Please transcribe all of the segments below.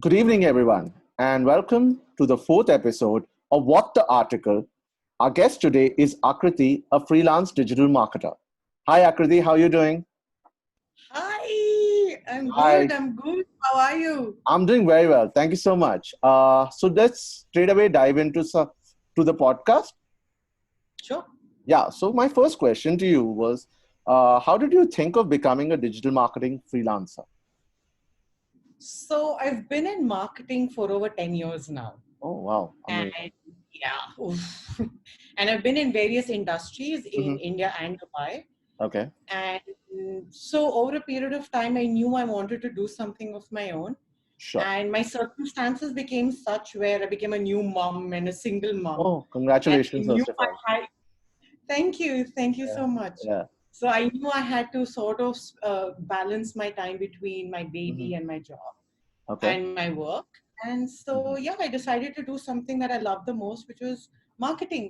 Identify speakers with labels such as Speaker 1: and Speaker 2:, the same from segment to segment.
Speaker 1: Good evening, everyone, and welcome to the fourth episode of What the Article. Our guest today is Aakriti, a freelance digital marketer. Hi, Aakriti, how are you doing?
Speaker 2: Hi, I'm good.
Speaker 1: Hi,
Speaker 2: I'm good. How are you?
Speaker 1: I'm doing very well. Thank you so much. So let's straight away dive into to the podcast.
Speaker 2: Sure.
Speaker 1: Yeah. So my first question to you was, how did you think of becoming a digital marketing freelancer?
Speaker 2: So I've been in marketing for over 10 years now.
Speaker 1: Oh, wow, amazing.
Speaker 2: And yeah, oof. And I've been in various industries in
Speaker 1: Hmm.
Speaker 2: India and Dubai.
Speaker 1: Okay,
Speaker 2: And so over a period of time, I knew I wanted to do something of my own.
Speaker 1: sure.
Speaker 2: And my circumstances became such where I became a new mom and a single mom.
Speaker 1: Oh,
Speaker 2: And I
Speaker 1: congratulations,
Speaker 2: knew
Speaker 1: first of
Speaker 2: I
Speaker 1: all.
Speaker 2: had Thank you. Thank you
Speaker 1: Yeah,
Speaker 2: so much.
Speaker 1: yeah.
Speaker 2: So I knew I had to sort of balance my time between my
Speaker 1: Hmm.
Speaker 2: baby and my job
Speaker 1: Okay.
Speaker 2: and my work. And so,
Speaker 1: Mhm.
Speaker 2: yeah, I decided to do something that I love the most, which was marketing,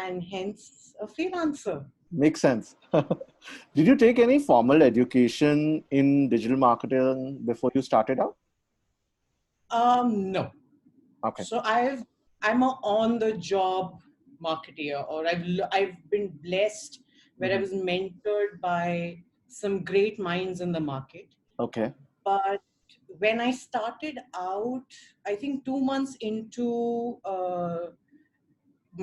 Speaker 2: and hence a freelancer.
Speaker 1: Makes sense. Did you take any formal education in digital marketing before you started out?
Speaker 2: No.
Speaker 1: Okay.
Speaker 2: So I'm a on the job marketeer, or I've been blessed where I
Speaker 1: Hmm.
Speaker 2: was mentored by some great minds in the market.
Speaker 1: Okay.
Speaker 2: But when I started out, I think 2 months into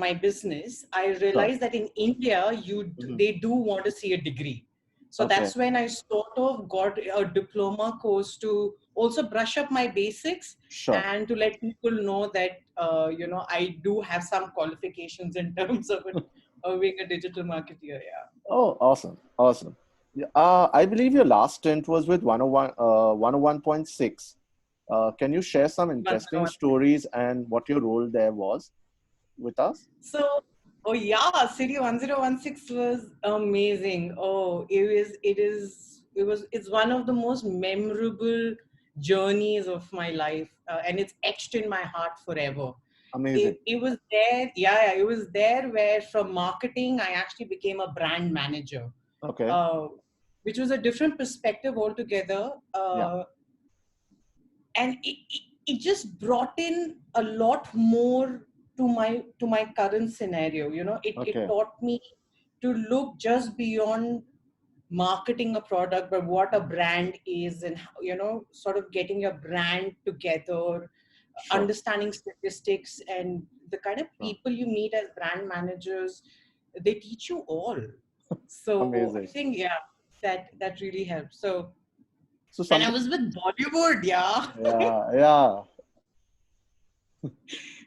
Speaker 2: my business, I
Speaker 1: Sure.
Speaker 2: realized that in India,
Speaker 1: Hmm.
Speaker 2: they do want to see a degree. So
Speaker 1: Okay.
Speaker 2: that's when I sort of got a diploma course to also brush up my basics
Speaker 1: Sure.
Speaker 2: and to let people know that I do have some qualifications in terms of being a digital marketer. Yeah.
Speaker 1: Oh, awesome. Awesome. Yeah, I believe your last stint was with 101, 101.6. Can you share some interesting
Speaker 2: 101.
Speaker 1: stories and what your role there was with us?
Speaker 2: So, oh yeah, City 1016 was amazing. It's one of the most memorable journeys of my life, and it's etched in my heart forever.
Speaker 1: Amazing.
Speaker 2: It was there, yeah, it was there where from marketing, I actually became a brand manager,
Speaker 1: Okay.
Speaker 2: uh, which was a different perspective altogether.
Speaker 1: Yeah.
Speaker 2: And it just brought in a lot more to my current scenario. It
Speaker 1: Okay.
Speaker 2: taught me to look just beyond marketing a product, but what a brand is, and sort of getting your brand together,
Speaker 1: Sure.
Speaker 2: understanding statistics, and the kind of
Speaker 1: Sure.
Speaker 2: people you meet as brand managers. They teach you all. So I
Speaker 1: Amazing.
Speaker 2: think, yeah, that really helps. So,
Speaker 1: So
Speaker 2: and I
Speaker 1: something.
Speaker 2: was with Bollywood, yeah.
Speaker 1: Yeah. Yeah.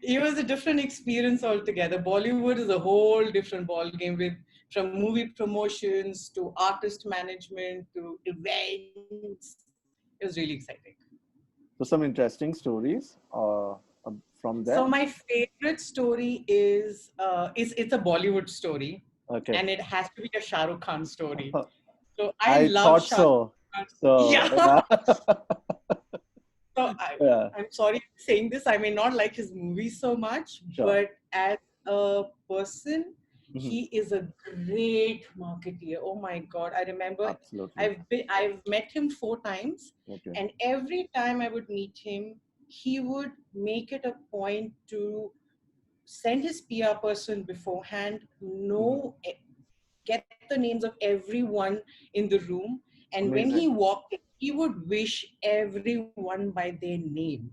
Speaker 2: It was a different experience altogether. Bollywood is a whole different ball game, with from movie promotions to artist management to events. It was really exciting.
Speaker 1: So some interesting stories from
Speaker 2: So
Speaker 1: there.
Speaker 2: my favorite story is it's a Bollywood story,
Speaker 1: Okay.
Speaker 2: and it has to be a Shah Rukh Khan story. So I
Speaker 1: I
Speaker 2: love
Speaker 1: thought
Speaker 2: Shah Rukh
Speaker 1: so.
Speaker 2: Khan.
Speaker 1: So
Speaker 2: Yeah.
Speaker 1: yeah.
Speaker 2: So
Speaker 1: Yeah.
Speaker 2: I'm sorry saying this. I may not like his movies so much,
Speaker 1: Sure.
Speaker 2: but as a person,
Speaker 1: Hmm.
Speaker 2: he is a great marketeer. Oh my God. I remember
Speaker 1: Absolutely.
Speaker 2: I've met him 4 times,
Speaker 1: Okay.
Speaker 2: and every time I would meet him, he would make it a point to send his PR person beforehand,
Speaker 1: Hmm.
Speaker 2: get the names of everyone in the room. And when he
Speaker 1: Amazing.
Speaker 2: walked in, he would wish everyone by their name.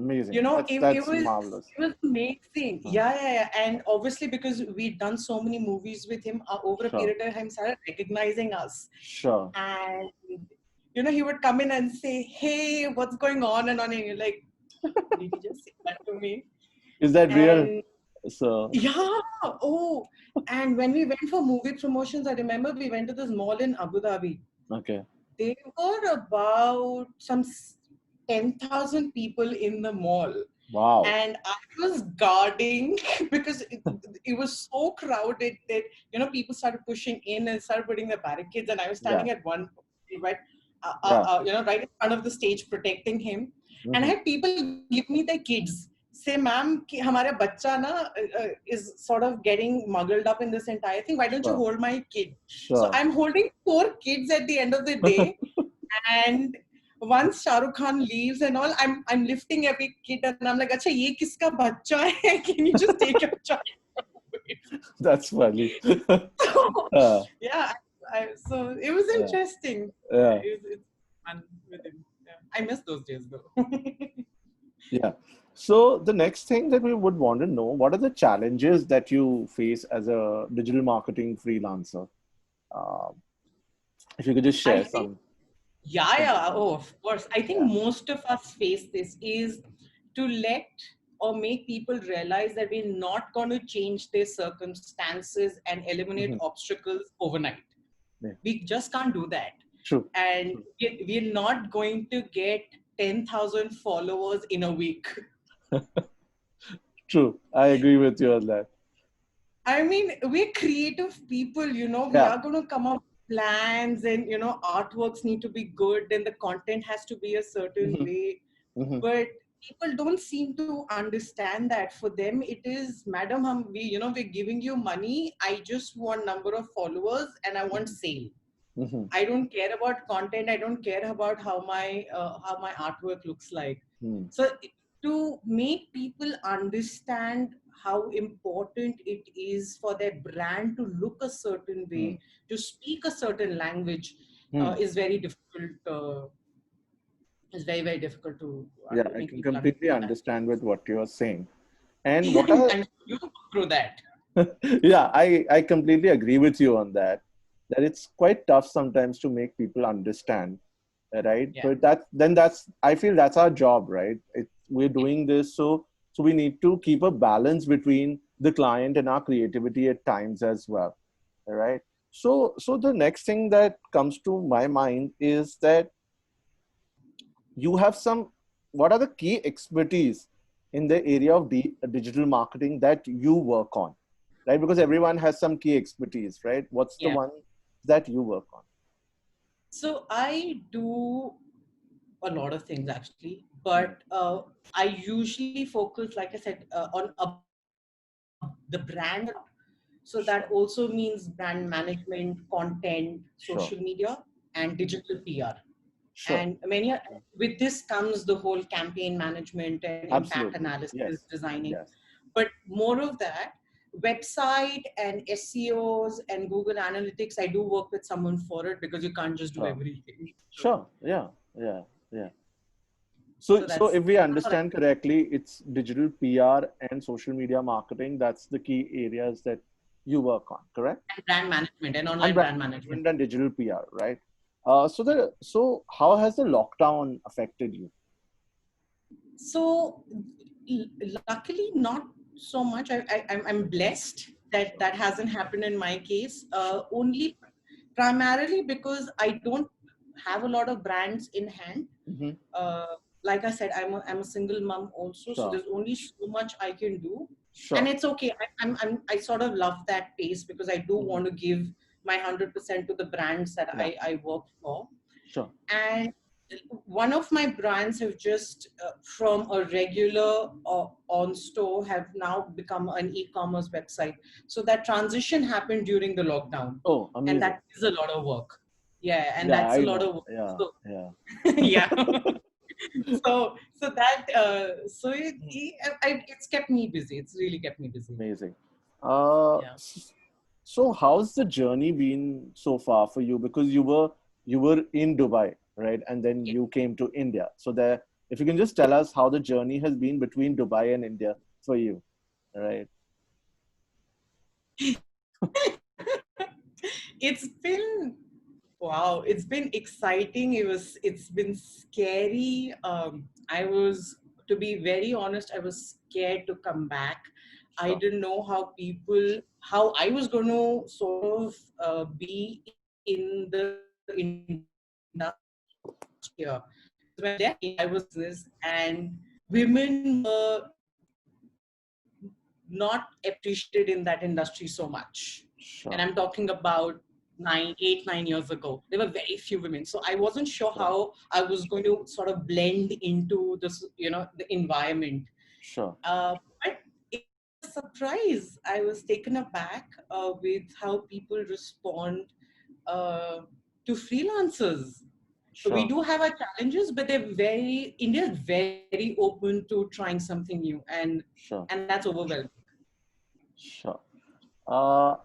Speaker 1: Amazing.
Speaker 2: It
Speaker 1: That's
Speaker 2: was
Speaker 1: marvelous.
Speaker 2: amazing.
Speaker 1: Huh.
Speaker 2: Yeah, yeah, yeah. And obviously, because we'd done so many movies with him over a
Speaker 1: Sure.
Speaker 2: period of time, started recognizing us.
Speaker 1: Sure.
Speaker 2: And he would come in and say, "Hey, what's going on?" And you're like, "Did he just say that to me?"
Speaker 1: Is that real?
Speaker 2: And
Speaker 1: So
Speaker 2: yeah, oh, and when we went for movie promotions, I remember we went to this mall in Abu Dhabi.
Speaker 1: okay.
Speaker 2: There were about some 10,000 people in the mall.
Speaker 1: Wow.
Speaker 2: And I was guarding because it was so crowded that, people started pushing in and started putting the barricades. And I was
Speaker 1: Yeah.
Speaker 2: standing at one point, right,
Speaker 1: Yeah.
Speaker 2: right in front of the stage protecting him. And I
Speaker 1: Hmm.
Speaker 2: had people give me their kids. Say, ma'am, कि हमारा बच्चा ना is sort of getting muddled up in this entire thing. Why don't you
Speaker 1: Sure.
Speaker 2: hold my kid? So
Speaker 1: Sure.
Speaker 2: I'm holding 4 kids at the end of the day, and once Shah Rukh Khan leaves and all, I'm lifting every kid and I'm like, "Acha, ye kiska bacha hai? Can you just take your child away?"
Speaker 1: That's funny.
Speaker 2: So,
Speaker 1: uh,
Speaker 2: yeah, so it was
Speaker 1: yeah,
Speaker 2: interesting.
Speaker 1: yeah,
Speaker 2: It's fun with him. Yeah. I miss those days though.
Speaker 1: yeah. So the next thing that we would want to know, what are the challenges that you face as a digital marketing freelancer? Uh, if you could just
Speaker 2: I
Speaker 1: share
Speaker 2: think,
Speaker 1: some
Speaker 2: yeah, yeah,
Speaker 1: examples.
Speaker 2: oh, of course. I think
Speaker 1: Yeah.
Speaker 2: most of us face this is to let or make people realize that we're not going to change their circumstances and eliminate
Speaker 1: Hmm.
Speaker 2: obstacles overnight.
Speaker 1: Yeah.
Speaker 2: We just can't do that.
Speaker 1: True.
Speaker 2: And
Speaker 1: True.
Speaker 2: we're not going to get 10,000 followers in a week.
Speaker 1: True. I agree with you on that.
Speaker 2: I mean, we're creative people, we
Speaker 1: Yeah.
Speaker 2: are going to come up with plans and, artworks need to be good and the content has to be a certain
Speaker 1: Hmm.
Speaker 2: way.
Speaker 1: Hmm.
Speaker 2: But people don't seem to understand that. For them, it is, madam, we're giving you money. I just want number of followers and I want sale.
Speaker 1: Hmm.
Speaker 2: I don't care about content. I don't care about how my artwork looks like.
Speaker 1: Hmm.
Speaker 2: So to make people understand how important it is for their brand to look a certain
Speaker 1: Hmm.
Speaker 2: way, to speak a certain language,
Speaker 1: Hmm.
Speaker 2: is very difficult. Is very very difficult to
Speaker 1: Yeah, I
Speaker 2: make
Speaker 1: can
Speaker 2: people
Speaker 1: completely
Speaker 2: understand
Speaker 1: understand with what you are saying. And what
Speaker 2: that.
Speaker 1: are
Speaker 2: And you go through that.
Speaker 1: yeah, I completely agree with you on that. That it's quite tough sometimes to make people understand, right?
Speaker 2: Yeah.
Speaker 1: But that's I feel that's our job, right? We're doing this, so we need to keep a balance between the client and our creativity at times as well, right? So the next thing that comes to my mind is that you have some, what are the key expertise in the area of digital marketing that you work on, right? Because everyone has some key expertise, right? What's the
Speaker 2: Yeah.
Speaker 1: one that you work on?
Speaker 2: So I do a lot of things actually,
Speaker 1: Hmm.
Speaker 2: but I usually focus, like I said, on the brand. So that
Speaker 1: Sure.
Speaker 2: also means brand management, content, social
Speaker 1: Sure.
Speaker 2: media, and digital PR.
Speaker 1: Sure.
Speaker 2: And with this comes the whole campaign management and impact
Speaker 1: Absolutely.
Speaker 2: analysis,
Speaker 1: Yes.
Speaker 2: designing.
Speaker 1: Yes.
Speaker 2: But more of that, website and SEOs and Google Analytics, I do work with someone for it because you can't just do
Speaker 1: Sure.
Speaker 2: everything. So,
Speaker 1: Sure. Yeah. Yeah. Yeah.
Speaker 2: so
Speaker 1: So
Speaker 2: that's
Speaker 1: if we
Speaker 2: that's what I
Speaker 1: understand correctly, it's digital PR and social media marketing. That's the key areas that you work on, correct?
Speaker 2: and brand management and
Speaker 1: And
Speaker 2: online
Speaker 1: brand
Speaker 2: brand management.
Speaker 1: management and digital PR, right? So how has the lockdown affected you?
Speaker 2: So luckily not so much. I'm blessed that
Speaker 1: Sure.
Speaker 2: that hasn't happened in my case. Only primarily because I don't have a lot of brands in hand.
Speaker 1: Mm-hmm.
Speaker 2: uh, like I said, I'm a single mom also, so
Speaker 1: Sure.
Speaker 2: there's only so much I can do, and
Speaker 1: Sure.
Speaker 2: it's okay. I sort of love that pace because I do
Speaker 1: Mm-hmm.
Speaker 2: want to give my 100% to the brands that
Speaker 1: Yeah.
Speaker 2: I work for.
Speaker 1: Sure.
Speaker 2: And one of my brands have just from a regular on store have now become an e-commerce website. So that transition happened during the lockdown,
Speaker 1: Oh,
Speaker 2: and
Speaker 1: amazing.
Speaker 2: that is a lot of work. Yeah, and
Speaker 1: Yeah,
Speaker 2: that's a
Speaker 1: I
Speaker 2: lot
Speaker 1: know.
Speaker 2: of work.
Speaker 1: Yeah.
Speaker 2: So
Speaker 1: Yeah.
Speaker 2: yeah. It's kept me busy. It's really kept me busy.
Speaker 1: Amazing. Uh,
Speaker 2: Yeah.
Speaker 1: s- so how's the journey been so far for you? Because you were in Dubai, right? And then
Speaker 2: Yeah.
Speaker 1: you came to India. So there, if you can just tell us how the journey has been between Dubai and India for you, right?
Speaker 2: It's been wow. It's been exciting. It's been scary. I was, to be very honest, I was scared to come back. I
Speaker 1: Sure.
Speaker 2: didn't know how I was going to sort of be in the industry here. Because when I came, I was running a business, and women were not appreciated in that industry so much. And
Speaker 1: Sure.
Speaker 2: I'm talking about 9 years ago. There were very few women. So I wasn't sure
Speaker 1: Sure.
Speaker 2: how I was going to sort of blend into this, the environment.
Speaker 1: Sure.
Speaker 2: But it was a surprise. I was taken aback with how people respond uh, to freelancers. So we
Speaker 1: Sure.
Speaker 2: do have our challenges, but India is very open to trying something new,
Speaker 1: Sure.
Speaker 2: and that's overwhelming.
Speaker 1: Sure.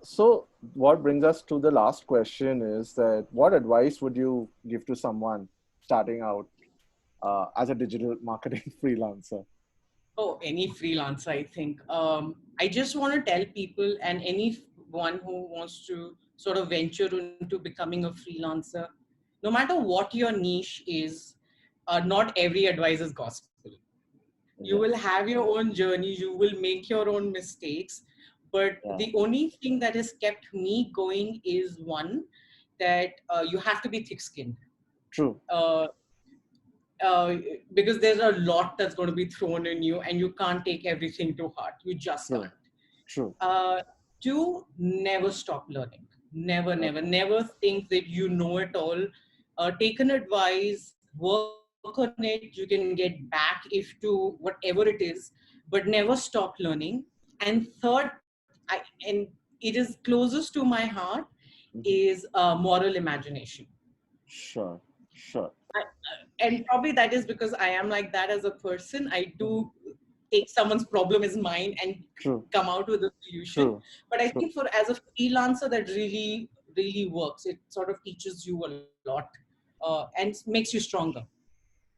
Speaker 1: So what brings us to the last question is that what advice would you give to someone starting out as a digital marketing freelancer?
Speaker 2: Oh, any freelancer, I think. I just want to tell people and anyone who wants to sort of venture into becoming a freelancer, no matter what your niche is, not every advice is gospel. You will
Speaker 1: Yes.
Speaker 2: have your own journey, you will make your own mistakes. But
Speaker 1: Yeah.
Speaker 2: the only thing that has kept me going is one, that you have to be thick skinned.
Speaker 1: True.
Speaker 2: Uh, uh, because there's a lot that's going to be thrown in you and you can't take everything to heart. You just
Speaker 1: True.
Speaker 2: can't.
Speaker 1: True.
Speaker 2: Two, never stop learning. Never, never,
Speaker 1: Okay.
Speaker 2: never think that you know it all. Take an advice, work on it. You can get back if to whatever it is, but never stop learning. And third, and it is closest to my heart, is
Speaker 1: Mhm.
Speaker 2: moral imagination.
Speaker 1: Sure. Sure.
Speaker 2: And probably that is because I am like that as a person. I
Speaker 1: Mhm.
Speaker 2: do take someone's problem as mine and
Speaker 1: True.
Speaker 2: come out with a solution.
Speaker 1: True.
Speaker 2: But I
Speaker 1: True.
Speaker 2: think for as a freelancer, that really works. It sort of teaches you a lot, and makes you stronger.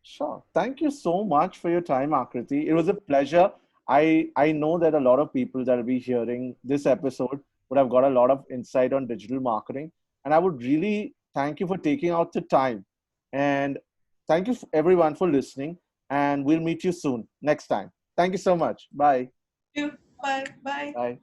Speaker 1: Sure. Thank you so much for your time, Akriti. It was a pleasure. I know that a lot of people that will be hearing this episode would have got a lot of insight on digital marketing. And I would really thank you for taking out the time. And thank you everyone for listening. And we'll meet you soon next time. Thank you so much. Bye.
Speaker 2: Thank you. Bye. Bye.
Speaker 1: Bye.